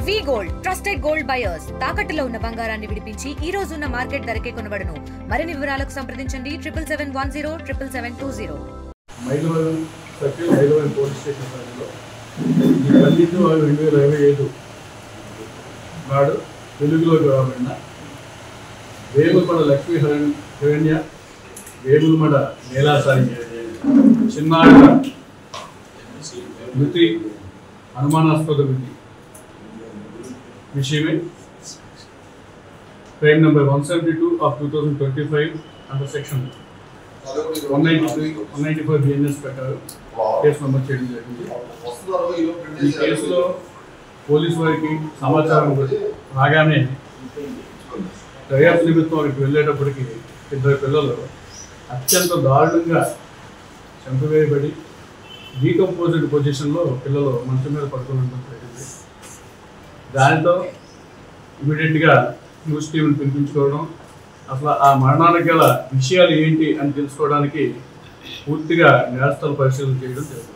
వి gold trusted gold buyers తాకట్టులో ఉన్న బంగారాన్ని విడిపించి ఈ రోజు ఉన్న మార్కెట్ ధరకే కొనబడును. మరిన్ని వివరాలకు సంప్రదించండి 7710772020. Mylavaram circle Mylavaram police station పరిధిలో 12/2025 నాడు వెలుగులోకి రాబడిన వేములమడ లక్ష్మీ హిరణ్య, వేములమడ నీలాసాయి చిన్నారుల మృతి అనుమానాస్పద మృతి విషయమే crime number 172 of 2025 under section 194 BNS ప్రకారం కేసు నమోదు చేయడం జరిగింది. ఈ కేసులో పోలీసు వారికి సమాచారం రాగానే దర్యాప్తు నిమిత్తం అక్కడికి వెళ్ళేటప్పటికి 2 పిల్లలు అత్యంత దారుణంగా చంపివేయబడి డీకంపోజ్డ్ పొజిషన్లో పిల్లలు మంచం మీద పడుకుని ఉండడం జరిగింది. దానితో ఇమీడియట్గా న్యూస్ టీవీని పిలిపించుకోవడం, అసలు ఆ మరణానికి గల విషయాలు ఏంటి అని తెలుసుకోవడానికి పూర్తిగా నేరస్థల పరిశీలన చేయడం జరిగింది.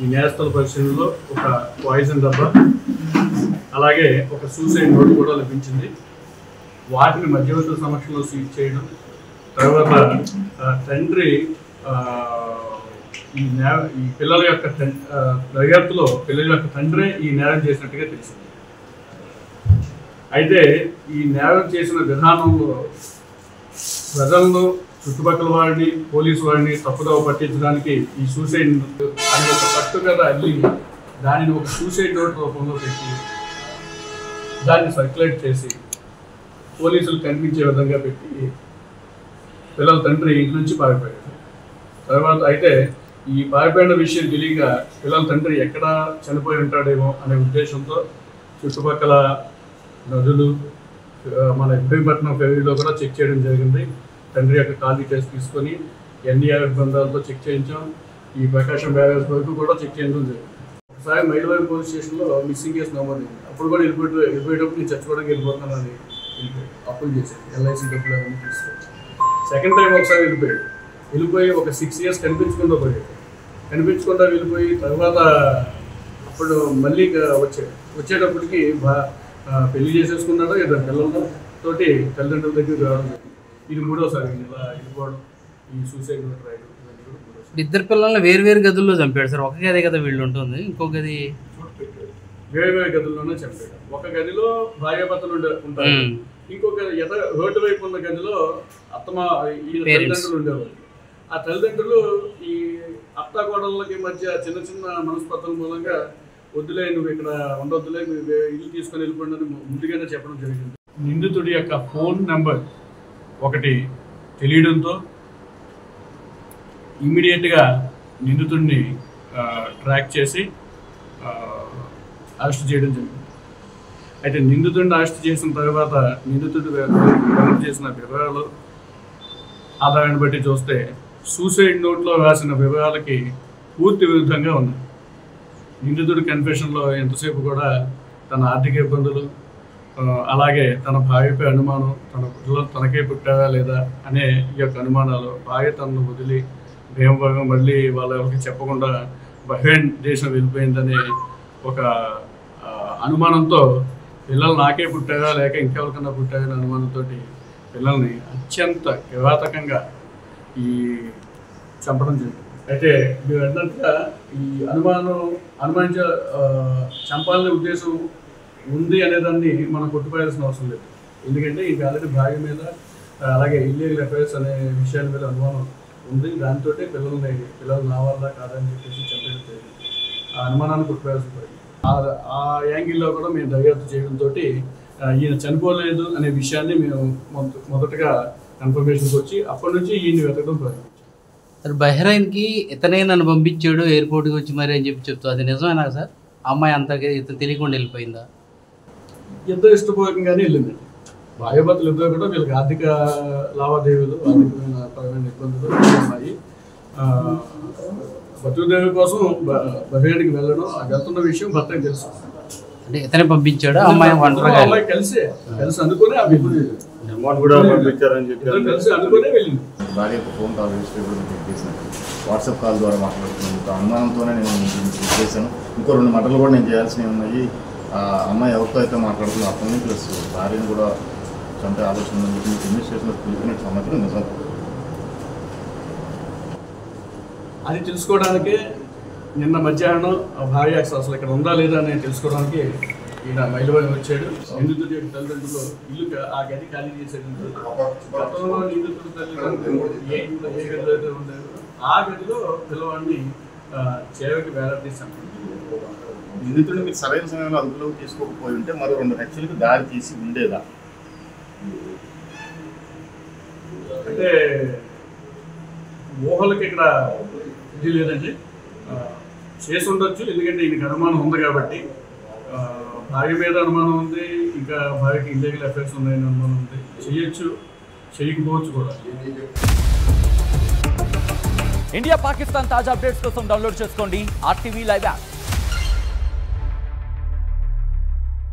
ఈ నేరస్థల పరిశీలనలో ఒక పాయిజన్ డబ్బా, అలాగే ఒక సూసైడ్ నోట్ కూడా లభించింది. వాటిని మధ్యవర్తుల సమక్షంలో సీజ్ చేయడం, తర్వాత తండ్రి ఈ పిల్లల యొక్క దర్యాప్తులో పిల్లల యొక్క తండ్రే ఈ నేరం చేసినట్టుగా తెలిసింది. అయితే ఈ నేరం చేసిన విధానంలో ప్రజలను, చుట్టుపక్కల వారిని, పోలీసు వారిని తప్పుదోవ పట్టించడానికి ఈ సూసైడ్ అని ఒక కట్టుకథ అల్లి దానిని ఒక సూసైడ్ నోట్ రూపంలో పెట్టి దాన్ని సర్క్యులేట్ చేసి పోలీసులు కనిపించే విధంగా పెట్టి పిల్లల తండ్రి ఇంటి నుంచి పారిపోయాడు. తర్వాత అయితే ఈ పారిపోయిన విషయం తెలియక పిల్లల తండ్రి ఎక్కడ చనిపోయి ఉంటాడేమో అనే ఉద్దేశంతో చుట్టుపక్కల నదులు, మన ఇబ్రహీంపట్నం ఫెరీలో కూడా చెక్ చేయడం జరిగింది. తండ్రి యొక్క కాల్ డీటెయిల్స్ తీసుకొని NDRF బృందాలతో చెక్ చేయించాం. ఈ ప్రకాశం బ్యారేజ్ వరకు కూడా చెక్ చేయడం జరిగింది. ఒకసారి మైలవరం పోలీస్ స్టేషన్లో మిస్సింగ్ కేసు నమోదైంది. అప్పుడు కూడా వెళ్ళిపోయేటప్పుడు నేను చచ్చిపోవడానికి వెళ్ళిపోతున్నానని అప్పులు చేశాను. LIC డబ్బులు అవన్నీ తీసుకొచ్చి సెకండ్ టైం ఒకసారి వెళ్ళిపోయి ఒక 6 years కనిపించకుండా వెళ్ళిపోయి తర్వాత అప్పుడు మళ్ళీ వచ్చేటప్పటికి పెళ్లి చేసేసుకున్నాడు. 2 పిల్లలతోటి తల్లిదండ్రుల దగ్గరికి రావడం జరిగింది. ఇది 3వసారి ఇలా వెళ్ళిపోవడం, ఈ సూసైడ్ నోట్ రాయడం. 2 పిల్లల్ని వేరు గదుల్లో చంపాడు సార్. ఒక గదే కదా వీళ్ళు ఉంటుంది, ఇంకో గది వేరు గదుల్లోనే చంపాడు. ఒక గదిలో భార్యాభర్తలు ఉంటారు, ఇంకొక రోడ్డు వైపు ఉన్న గదిలో తల్లిదండ్రులు ఉండేవాళ్ళు. ఆ తల్లిదండ్రులు ఈ అత్తాకోడళ్ళకి మధ్య చిన్న చిన్న మనస్పర్ధల మూలంగా వద్దులే, నువ్వు ఇక్కడ ఉండొద్దులే, ఇల్లు తీసుకొని వెళ్ళిపోండి అని ముందుగానే చెప్పడం జరిగింది. నిందితుడి యొక్క ఫోన్ నెంబర్ ఒకటి తెలియడంతో ఇమ్మీడియట్గా నిందితుడిని ట్రాక్ చేసి అరెస్ట్ చేయడం జరిగింది. అయితే నిందితుడిని అరెస్ట్ చేసిన తర్వాత నిందితుడు చేసిన వివరాలు ఆధారాన్ని బట్టి చూస్తే సూసైడ్ నోట్లో రాసిన వివరాలకి పూర్తి విరుద్ధంగా ఉంది. నిందితుడి కన్ఫెషన్లో ఎంతసేపు కూడా తన ఆర్థిక ఇబ్బందులు, అలాగే తన భార్యపై అనుమానం, తన పిల్లలు తనకే పుట్టారా లేదా అనే ఈ యొక్క అనుమానాలు, భార్య తనను వదిలి భీమవరం మళ్ళీ వాళ్ళకి చెప్పకుండా బహ్రెయిన్ దేశం వెళ్ళిపోయిందనే ఒక అనుమానంతో పిల్లలు నాకే పుట్టారా లేక ఇంకెవరికన్నా పుట్టారనే అనుమానంతో పిల్లల్ని అత్యంత కిరాతకంగా ఈ చంపడం జరిగింది. అయితే మీరు అన్నట్టుగా ఈ చంపాలనే ఉద్దేశం ఉంది అనేదాన్ని మనం కొట్టుకోవాల్సిన అవసరం లేదు. ఎందుకంటే ఇది ఆల్రెడీ భార్య మీద, అలాగే ఇల్లీగల్ అఫైర్స్ అనే విషయాల మీద అనుమానం ఉంది. దాంతో పిల్లలు నా వల్ల కాదని చెప్పేసి చంపేయడం జరిగింది. ఆ అనుమానాన్ని కొట్టుకోవాల్సి పడింది. ఆ యాంగిల్లో కూడా మేము దర్యాప్తు చేయడంతో ఈయన చనిపోలేదు అనే విషయాన్ని మేము మొదటగా కన్ఫర్మేషన్కి వచ్చి అప్పటి నుంచి ఈయన వెతకడం ప్రారంభించాం. సార్, బహ్రెయిన్కి ఇతనే నన్ను పంపించాడు ఎయిర్పోర్ట్కి వచ్చి మరి అని చెప్పి అది నిజమేనా సార్? అమ్మాయి అంతా ఇతను తెలియకుండా వెళ్ళిపోయిందా? ఇద్దరు ఇష్టపూర్వకంగానే వెళ్ళింది. భార్యాభర్తలు ఇద్దరు కూడా వీళ్ళకి ఆర్థిక లావాదేవీలు, ఆర్థికపరమైన ఇబ్బందులు ఉన్నాయి. బతుకుదేవి కోసం బహ్రెయిన్కి వెళ్ళడం, వెళ్తున్న విషయం భర్తకి తెలుసు. అంటే ఇతనే పంపించాడు, అమ్మాయి కలిసి అందుకునే కలిసి అందుకునే వెళ్ళింది. భార్య ఫోన్ కాల్ చేసినట్టు వాట్సాప్ కాల్ ద్వారా మాట్లాడుతున్నాను. అనుమానంతోనే నేను చేశాను. ఇంకో 2 మటలు కూడా నేను చేయాల్సినవి ఉన్నాయి. ఆ అమ్మాయి ఎవరితో అయితే మాట్లాడుతుందో అతన్ని ప్లస్ భార్యను కూడా చంపే ఆలోచన ఉందని చెప్పి మీకు ఇన్వెస్టిగేషన్లో తెలిపినట్టు సమాచారం నిజం. అది తెలుసుకోవడానికి నిన్న మధ్యాహ్నం ఆ భార్య అసలు ఇక్కడ ఉందా లేదా అని తెలుసుకోవడానికి ఈయన మైలువని వచ్చాడు. నిందితుడి యొక్క తల్లిదండ్రులు ఇల్లు ఆ గది ఖాళీ చేసేది. గతంలో నిందితుడి తల్లిదండ్రులు ఏ గదిలో అయితే ఉండేది ఆ గదిలో పిల్లవాడిని చేరకి వేలాడదీశాను. నిందితుడిని మీరు సరైన సమయంలో అదుపులోకి తీసుకోకపోయి ఉంటే మరో 2 హత్యలకు దారి తీసి ఉండేదా? అంటే ఊహలకి ఇక్కడ ఇది లేదండి. చేసి ఉండొచ్చు, ఎందుకంటే ఈయనకి అనుమానం ఉంది కాబట్టి. భార్య మీద అనుమానం ఉంది, ఇంకా భార్యకి ఇల్లీగల్ అఫైర్స్ ఉన్నాయని అనుమానం ఉంది. చేయొచ్చు, చేయకపోవచ్చు కూడా. ఇండియా పాకిస్తాన్ తాజా అప్డేట్స్ కోసం డౌన్లోడ్ చేసుకోండి RTV లైవ్ యాప్.